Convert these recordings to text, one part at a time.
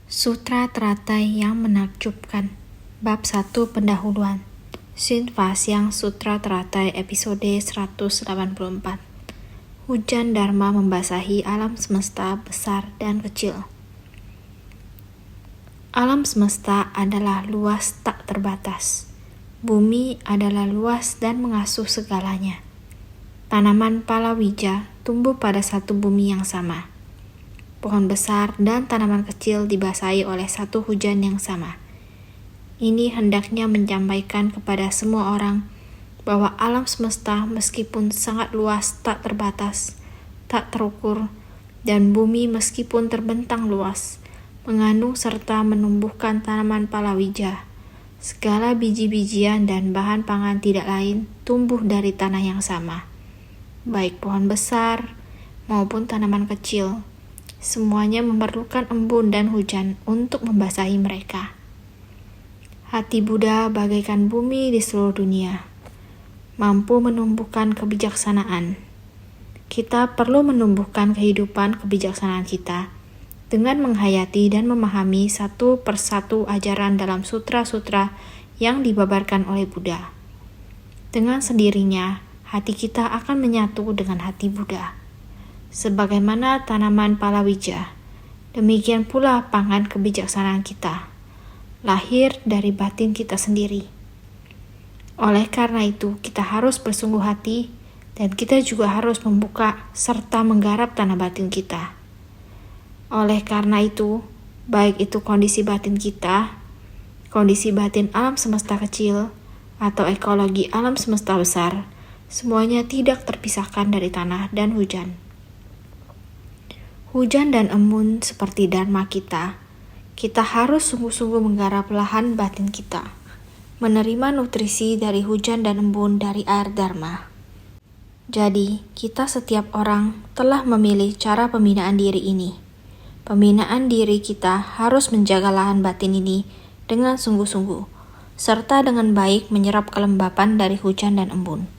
Sutra Teratai yang Menakjubkan. Bab 1 Pendahuluan. Shinva Siang Sutra Teratai episode 184. Hujan Dharma membasahi alam semesta besar dan kecil. Alam semesta adalah luas tak terbatas. Bumi adalah luas dan mengasuh segalanya. Tanaman palawija tumbuh pada satu bumi yang sama. Pohon besar dan tanaman kecil dibasahi oleh satu hujan yang sama. Ini hendaknya menyampaikan kepada semua orang bahwa alam semesta meskipun sangat luas tak terbatas, tak terukur, dan bumi meskipun terbentang luas, mengandung serta menumbuhkan tanaman palawija. Segala biji-bijian dan bahan pangan tidak lain tumbuh dari tanah yang sama, baik pohon besar maupun tanaman kecil. Semuanya memerlukan embun dan hujan untuk membasahi mereka. Hati Buddha bagaikan bumi di seluruh dunia, mampu menumbuhkan kebijaksanaan. Kita perlu menumbuhkan kehidupan kebijaksanaan kita dengan menghayati dan memahami satu persatu ajaran dalam sutra-sutra yang dibabarkan oleh Buddha. Dengan sendirinya, hati kita akan menyatu dengan hati Buddha. Sebagaimana tanaman palawija, demikian pula pangan kebijaksanaan kita, lahir dari batin kita sendiri. Oleh karena itu, kita harus bersungguh hati dan kita juga harus membuka serta menggarap tanah batin kita. Oleh karena itu, baik itu kondisi batin kita, kondisi batin alam semesta kecil, atau ekologi alam semesta besar, semuanya tidak terpisahkan dari tanah dan hujan. Hujan dan embun seperti dharma kita harus sungguh-sungguh menggarap lahan batin kita, menerima nutrisi dari hujan dan embun dari air dharma. Jadi, kita setiap orang telah memilih cara pembinaan diri ini. Pembinaan diri kita harus menjaga lahan batin ini dengan sungguh-sungguh, serta dengan baik menyerap kelembapan dari hujan dan embun,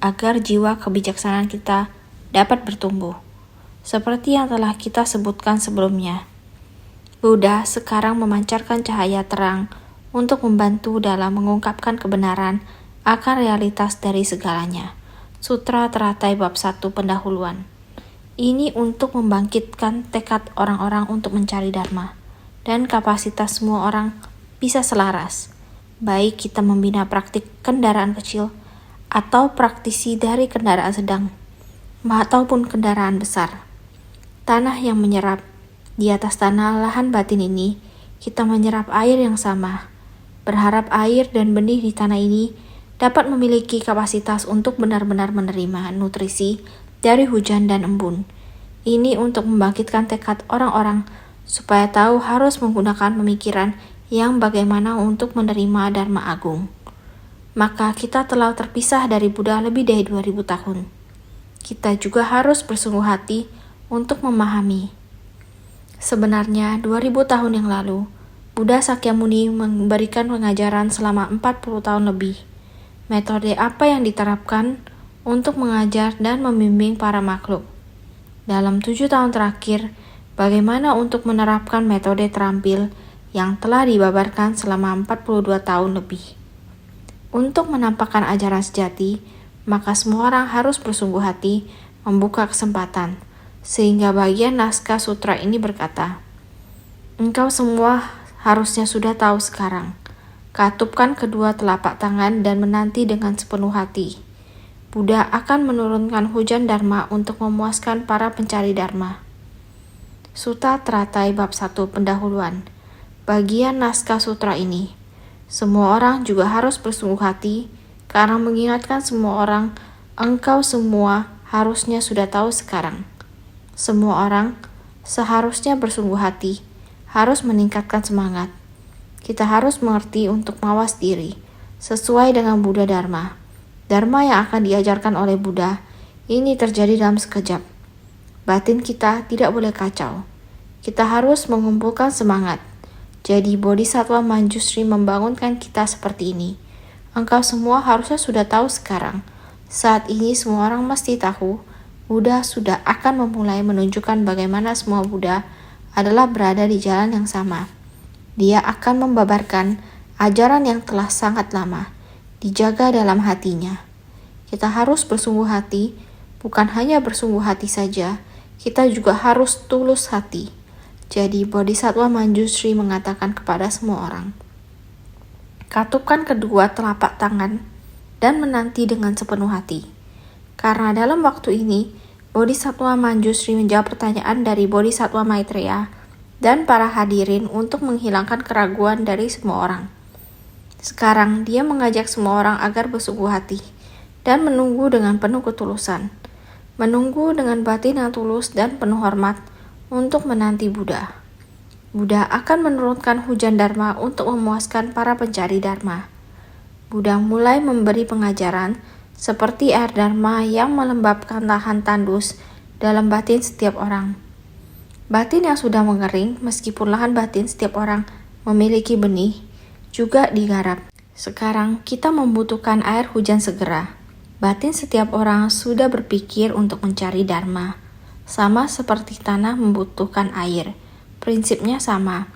agar jiwa kebijaksanaan kita dapat bertumbuh. Seperti yang telah kita sebutkan sebelumnya, Buddha sekarang memancarkan cahaya terang untuk membantu dalam mengungkapkan kebenaran akan realitas dari segalanya. Sutra Teratai Bab 1 Pendahuluan. Ini untuk membangkitkan tekad orang-orang untuk mencari dharma, dan kapasitas semua orang bisa selaras, baik kita membina praktik kendaraan kecil atau praktisi dari kendaraan sedang, ataupun kendaraan besar. Tanah yang menyerap. Di atas tanah lahan batin ini, kita menyerap air yang sama. Berharap air dan benih di tanah ini dapat memiliki kapasitas untuk benar-benar menerima nutrisi dari hujan dan embun. Ini untuk membangkitkan tekad orang-orang supaya tahu harus menggunakan pemikiran yang bagaimana untuk menerima Dharma Agung. Maka kita telah terpisah dari Buddha lebih dari 2000 tahun. Kita juga harus bersungguh hati untuk memahami. Sebenarnya 2000 tahun yang lalu, Buddha Sakyamuni memberikan pengajaran selama 40 tahun lebih. Metode apa yang diterapkan untuk mengajar dan membimbing para makhluk? Dalam 7 tahun terakhir, bagaimana untuk menerapkan metode terampil yang telah dibabarkan selama 42 tahun lebih? Untuk menampakkan ajaran sejati, maka semua orang harus bersungguh hati membuka kesempatan. Sehingga bagian naskah sutra ini berkata, engkau semua harusnya sudah tahu sekarang. Katupkan kedua telapak tangan dan menanti dengan sepenuh hati. Buddha akan menurunkan hujan dharma untuk memuaskan para pencari dharma. Sutra Teratai Bab 1 Pendahuluan. Bagian naskah sutra ini, semua orang juga harus bersungguh hati karena mengingatkan semua orang, engkau semua harusnya sudah tahu sekarang. Semua orang seharusnya bersungguh hati, harus meningkatkan semangat. Kita harus mengerti untuk mawas diri, sesuai dengan Buddha Dharma. Dharma yang akan diajarkan oleh Buddha, ini terjadi dalam sekejap. Batin kita tidak boleh kacau. Kita harus mengumpulkan semangat. Jadi Bodhisattva Manjusri membangunkan kita seperti ini. Engkau semua harusnya sudah tahu sekarang. Saat ini semua orang mesti tahu Buddha sudah akan memulai menunjukkan bagaimana semua Buddha adalah berada di jalan yang sama. Dia akan membabarkan ajaran yang telah sangat lama dijaga dalam hatinya. Kita harus bersungguh hati, bukan hanya bersungguh hati saja, kita juga harus tulus hati. Jadi Bodhisattva Manjushri mengatakan kepada semua orang, katupkan kedua telapak tangan dan menanti dengan sepenuh hati. Karena dalam waktu ini, Bodhisattva Manjushri menjawab pertanyaan dari Bodhisattva Maitreya dan para hadirin untuk menghilangkan keraguan dari semua orang. Sekarang dia mengajak semua orang agar bersungguh hati dan menunggu dengan penuh ketulusan. Menunggu dengan batin yang tulus dan penuh hormat untuk menanti Buddha. Buddha akan menurunkan hujan Dharma untuk memuaskan para pencari Dharma. Buddha mulai memberi pengajaran seperti air Dharma yang melembabkan lahan tandus dalam batin setiap orang. Batin yang sudah mengering, meskipun lahan batin setiap orang memiliki benih, juga digarap. Sekarang kita membutuhkan air hujan segera. Batin setiap orang sudah berpikir untuk mencari Dharma. Sama seperti tanah membutuhkan air. Prinsipnya sama.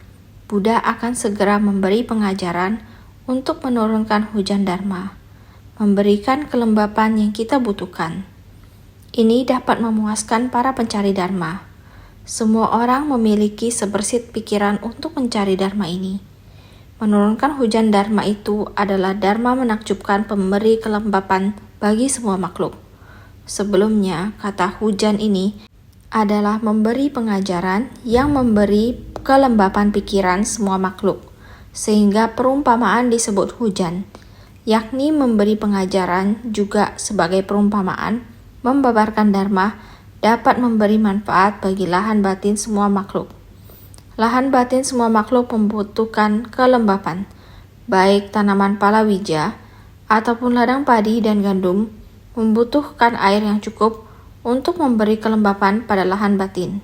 Buddha akan segera memberi pengajaran untuk menurunkan hujan Dharma. Memberikan kelembapan yang kita butuhkan. Ini dapat memuaskan para pencari Dharma. Semua orang memiliki sebersit pikiran untuk mencari Dharma ini. Menurunkan hujan Dharma itu adalah Dharma menakjubkan pemberi kelembapan bagi semua makhluk. Sebelumnya, kata hujan ini adalah memberi pengajaran yang memberi kelembapan pikiran semua makhluk, sehingga perumpamaan disebut hujan, yakni memberi pengajaran juga sebagai perumpamaan, membabarkan Dharma dapat memberi manfaat bagi lahan batin semua makhluk. Lahan batin semua makhluk membutuhkan kelembapan, baik tanaman palawija ataupun ladang padi dan gandum membutuhkan air yang cukup untuk memberi kelembapan pada lahan batin.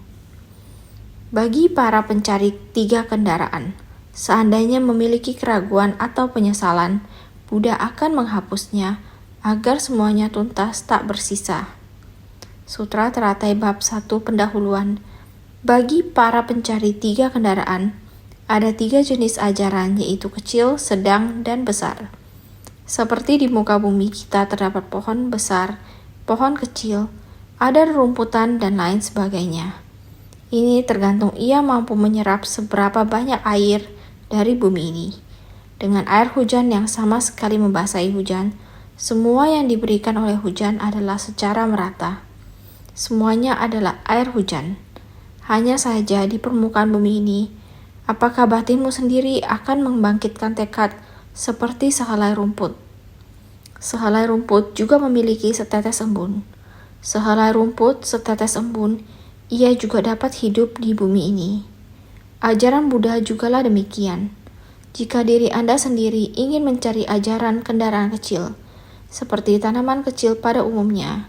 Bagi para pencari 3 kendaraan, seandainya memiliki keraguan atau penyesalan, Buddha akan menghapusnya agar semuanya tuntas tak bersisa. Sutra Teratai Bab 1 Pendahuluan. Bagi para pencari 3 kendaraan, ada 3 jenis ajaran, yaitu kecil, sedang, dan besar. Seperti di muka bumi kita terdapat pohon besar, pohon kecil, ada rumputan, dan lain sebagainya. Ini tergantung ia mampu menyerap seberapa banyak air dari bumi ini. Dengan air hujan yang sama sekali membasahi hujan, semua yang diberikan oleh hujan adalah secara merata. Semuanya adalah air hujan. Hanya saja di permukaan bumi ini, apakah batinmu sendiri akan membangkitkan tekad seperti sehelai rumput? Sehelai rumput juga memiliki setetes embun. Sehelai rumput, setetes embun, ia juga dapat hidup di bumi ini. Ajaran Buddha jugalah demikian. Jika diri Anda sendiri ingin mencari ajaran kendaraan kecil, seperti tanaman kecil pada umumnya,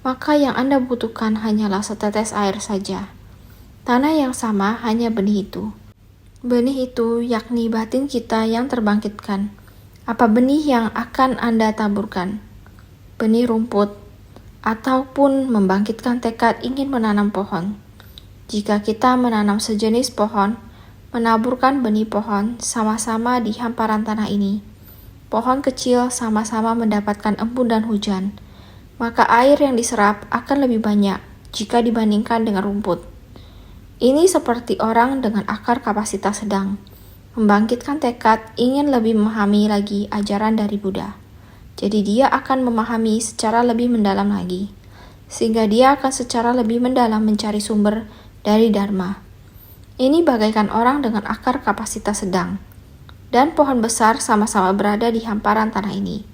maka yang Anda butuhkan hanyalah setetes air saja. Tanah yang sama hanya benih itu. Benih itu yakni batin kita yang terbangkitkan. Apa benih yang akan Anda taburkan? Benih rumput, ataupun membangkitkan tekad ingin menanam pohon. Jika kita menanam sejenis pohon, menaburkan benih pohon sama-sama di hamparan tanah ini, pohon kecil sama-sama mendapatkan embun dan hujan, maka air yang diserap akan lebih banyak jika dibandingkan dengan rumput. Ini seperti orang dengan akar kapasitas sedang, membangkitkan tekad ingin lebih memahami lagi ajaran dari Buddha. Jadi dia akan memahami secara lebih mendalam lagi, sehingga dia akan secara lebih mendalam mencari sumber dari Dharma. Ini bagaikan orang dengan akar kapasitas sedang, dan pohon besar sama-sama berada di hamparan tanah ini.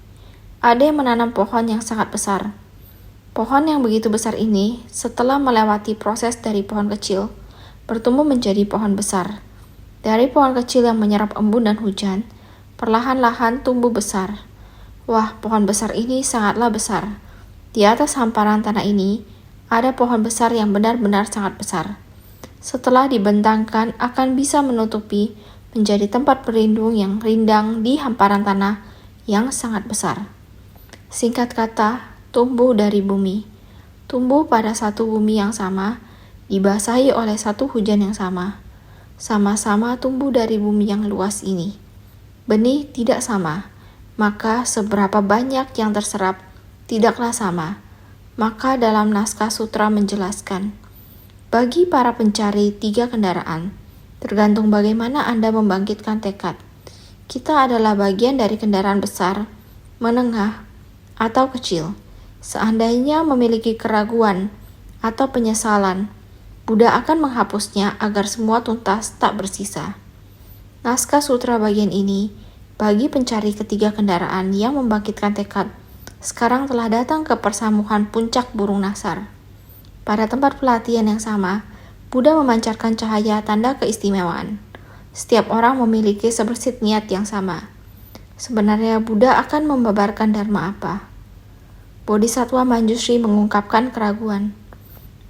Ada yang menanam pohon yang sangat besar. Pohon yang begitu besar ini, setelah melewati proses dari pohon kecil, bertumbuh menjadi pohon besar. Dari pohon kecil yang menyerap embun dan hujan, perlahan-lahan tumbuh besar. Wah, pohon besar ini sangatlah besar. Di atas hamparan tanah ini, ada pohon besar yang benar-benar sangat besar. Setelah dibentangkan, akan bisa menutupi menjadi tempat berlindung yang rindang di hamparan tanah yang sangat besar. Singkat kata, tumbuh dari bumi. Tumbuh pada satu bumi yang sama, dibasahi oleh satu hujan yang sama-sama tumbuh dari bumi yang luas ini. Benih tidak sama, maka seberapa banyak yang terserap tidaklah sama. Maka dalam naskah sutra menjelaskan, bagi para pencari 3 kendaraan, tergantung bagaimana Anda membangkitkan tekad. Kita adalah bagian dari kendaraan besar, menengah, atau kecil. Seandainya memiliki keraguan atau penyesalan, Buddha akan menghapusnya agar semua tuntas tak bersisa. Naskah sutra bagian ini bagi pencari ketiga kendaraan yang membangkitkan tekad sekarang telah datang ke persamuhan puncak burung nasar. Pada tempat pelatihan yang sama, Buddha memancarkan cahaya tanda keistimewaan. Setiap orang memiliki sebersit niat yang sama. Sebenarnya Buddha akan membabarkan dharma apa? Bodhisattva Manjushri mengungkapkan keraguan.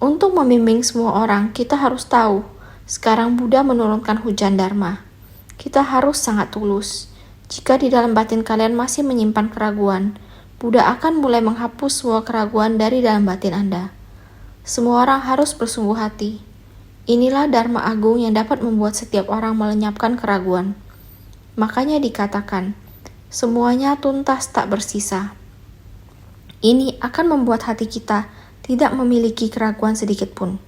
Untuk membimbing semua orang, kita harus tahu, sekarang Buddha menurunkan hujan dharma. Kita harus sangat tulus. Jika di dalam batin kalian masih menyimpan keraguan, Buddha akan mulai menghapus semua keraguan dari dalam batin Anda. Semua orang harus bersungguh hati. Inilah dharma agung yang dapat membuat setiap orang melenyapkan keraguan. Makanya dikatakan, semuanya tuntas tak bersisa. Ini akan membuat hati kita tidak memiliki keraguan sedikit pun.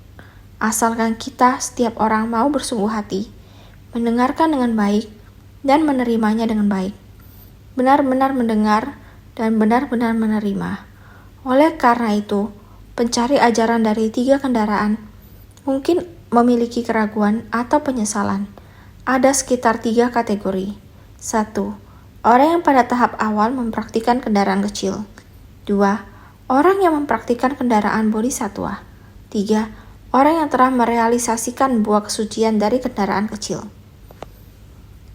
Asalkan kita setiap orang mau bersungguh hati, mendengarkan dengan baik, dan menerimanya dengan baik. Benar-benar mendengar dan benar-benar menerima. Oleh karena itu, pencari ajaran dari 3 kendaraan mungkin memiliki keraguan atau penyesalan. Ada sekitar 3 kategori. 1. Orang yang pada tahap awal mempraktikkan kendaraan kecil. 2. Orang yang mempraktikkan kendaraan bodhisattva. 3. Orang yang telah merealisasikan buah kesucian dari kendaraan kecil.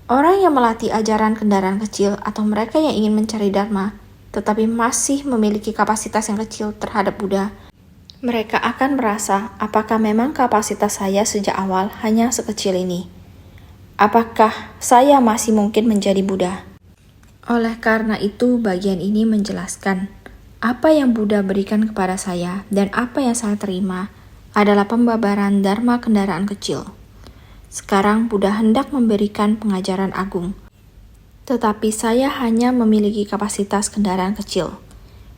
Orang yang melatih ajaran kendaraan kecil atau mereka yang ingin mencari dharma, tetapi masih memiliki kapasitas yang kecil terhadap Buddha, mereka akan merasa apakah memang kapasitas saya sejak awal hanya sekecil ini? Apakah saya masih mungkin menjadi Buddha? Oleh karena itu, bagian ini menjelaskan apa yang Buddha berikan kepada saya dan apa yang saya terima adalah pembabaran dharma kendaraan kecil. Sekarang Buddha hendak memberikan pengajaran agung, tetapi saya hanya memiliki kapasitas kendaraan kecil.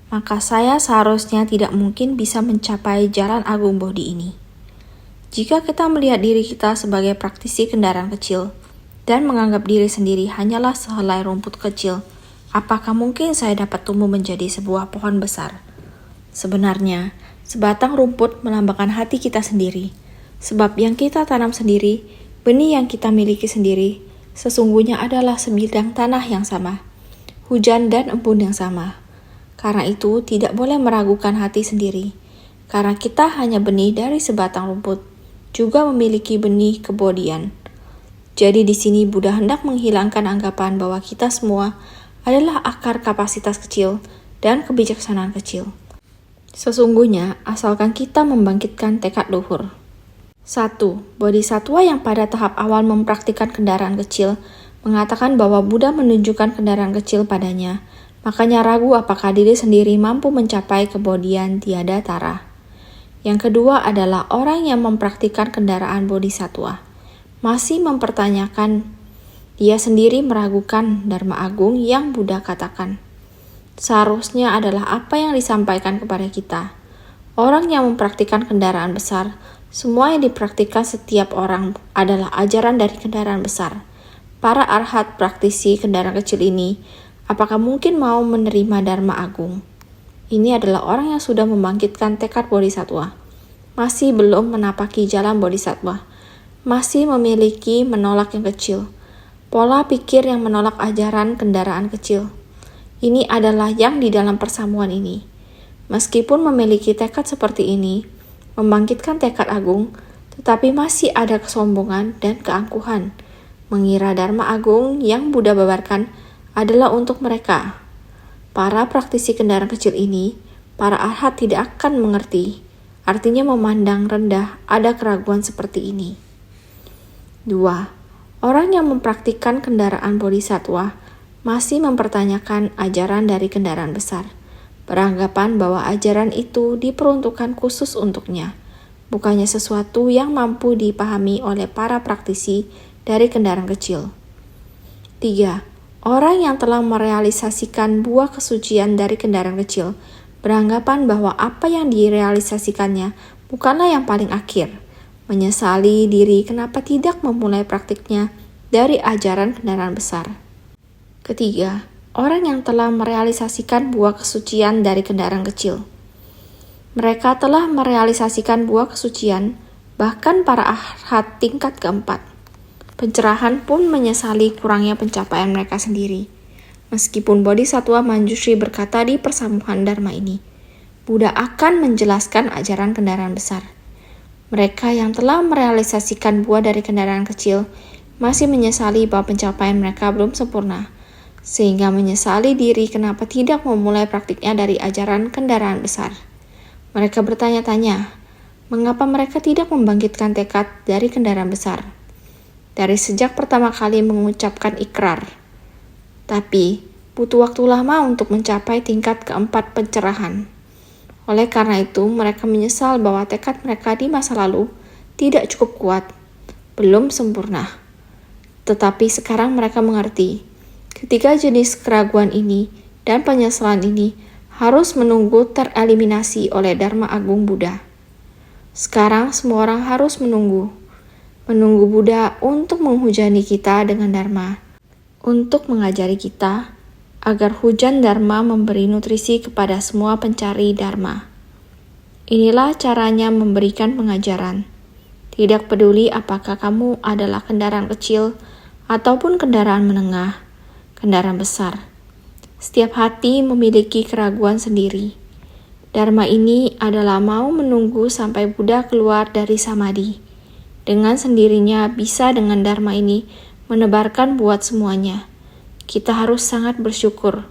Maka saya seharusnya tidak mungkin bisa mencapai jalan agung Bodhi ini. Jika kita melihat diri kita sebagai praktisi kendaraan kecil dan menganggap diri sendiri hanyalah sehelai rumput kecil, apakah mungkin saya dapat tumbuh menjadi sebuah pohon besar? Sebenarnya, sebatang rumput melambangkan hati kita sendiri, sebab yang kita tanam sendiri, benih yang kita miliki sendiri, sesungguhnya adalah sebidang tanah yang sama, hujan dan embun yang sama. Karena itu, tidak boleh meragukan hati sendiri, karena kita hanya benih dari sebatang rumput, juga memiliki benih kebodian. Jadi di sini Buddha hendak menghilangkan anggapan bahwa kita semua adalah akar kapasitas kecil dan kebijaksanaan kecil. Sesungguhnya, asalkan kita membangkitkan tekad luhur. 1. Bodhisattva yang pada tahap awal mempraktikkan kendaraan kecil mengatakan bahwa Buddha menunjukkan kendaraan kecil padanya, makanya ragu apakah diri sendiri mampu mencapai kebodian tiada tara. Yang kedua adalah orang yang mempraktikkan kendaraan bodhisattva, masih mempertanyakan, dia sendiri meragukan dharma agung yang Buddha katakan. Seharusnya adalah apa yang disampaikan kepada kita. Orang yang mempraktikkan kendaraan besar, semua yang dipraktikkan setiap orang adalah ajaran dari kendaraan besar. Para arhat praktisi kendaraan kecil ini, apakah mungkin mau menerima dharma agung? Ini adalah orang yang sudah membangkitkan tekad bodhisattva, masih belum menapaki jalan bodhisattva, masih memiliki menolak yang kecil, pola pikir yang menolak ajaran kendaraan kecil. Ini adalah yang di dalam persamuan ini. Meskipun memiliki tekad seperti ini, membangkitkan tekad agung, tetapi masih ada kesombongan dan keangkuhan, mengira dharma agung yang Buddha babarkan adalah untuk mereka. Para praktisi kendaraan kecil ini, para arhat tidak akan mengerti, artinya memandang rendah ada keraguan seperti ini. 2. Orang yang mempraktikkan kendaraan bodhisattva masih mempertanyakan ajaran dari kendaraan besar, beranggapan bahwa ajaran itu diperuntukkan khusus untuknya, bukannya sesuatu yang mampu dipahami oleh para praktisi dari kendaraan kecil. 3. Orang yang telah merealisasikan buah kesucian dari kendaraan kecil beranggapan bahwa apa yang direalisasikannya bukanlah yang paling akhir, menyesali diri kenapa tidak memulai praktiknya dari ajaran kendaraan besar. Ketiga, orang yang telah merealisasikan buah kesucian dari kendaraan kecil. Mereka telah merealisasikan buah kesucian, bahkan para arhat tingkat keempat. Pencerahan pun menyesali kurangnya pencapaian mereka sendiri. Meskipun Bodhisattva Manjushri berkata di persamuhan Dharma ini, Buddha akan menjelaskan ajaran kendaraan besar. Mereka yang telah merealisasikan buah dari kendaraan kecil masih menyesali bahwa pencapaian mereka belum sempurna, sehingga menyesali diri kenapa tidak memulai praktiknya dari ajaran kendaraan besar. Mereka bertanya-tanya, mengapa mereka tidak membangkitkan tekad dari kendaraan besar? Dari sejak pertama kali mengucapkan ikrar. Tapi, butuh waktu lama untuk mencapai tingkat keempat pencerahan. Oleh karena itu, mereka menyesal bahwa tekad mereka di masa lalu tidak cukup kuat, belum sempurna. Tetapi sekarang mereka mengerti, ketiga jenis keraguan ini dan penyesalan ini harus menunggu tereliminasi oleh Dharma Agung Buddha. Sekarang semua orang harus menunggu Buddha untuk menghujani kita dengan Dharma, untuk mengajari kita agar hujan Dharma memberi nutrisi kepada semua pencari Dharma. Inilah caranya memberikan pengajaran. Tidak peduli apakah kamu adalah kendaraan kecil ataupun kendaraan menengah, kendaraan besar. Setiap hati memiliki keraguan sendiri. Dharma ini adalah mau menunggu sampai Buddha keluar dari samadhi. Dengan sendirinya bisa dengan Dharma ini menebarkan buat semuanya. Kita harus sangat bersyukur.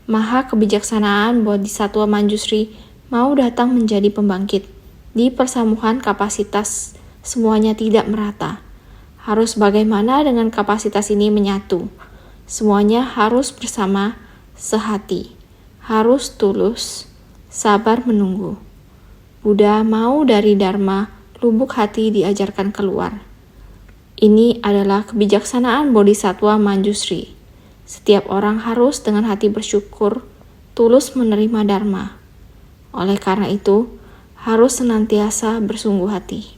Maha kebijaksanaan Bodhisattva Manjushri mau datang menjadi pembangkit. Di persamuhan kapasitas semuanya tidak merata. Harus bagaimana dengan kapasitas ini menyatu? Semuanya harus bersama, sehati. Harus tulus, sabar menunggu. Buddha mau dari Dharma lubuk hati diajarkan keluar. Ini adalah kebijaksanaan Bodhisattva Manjushri. Setiap orang harus dengan hati bersyukur, tulus menerima Dharma. Oleh karena itu, harus senantiasa bersungguh hati.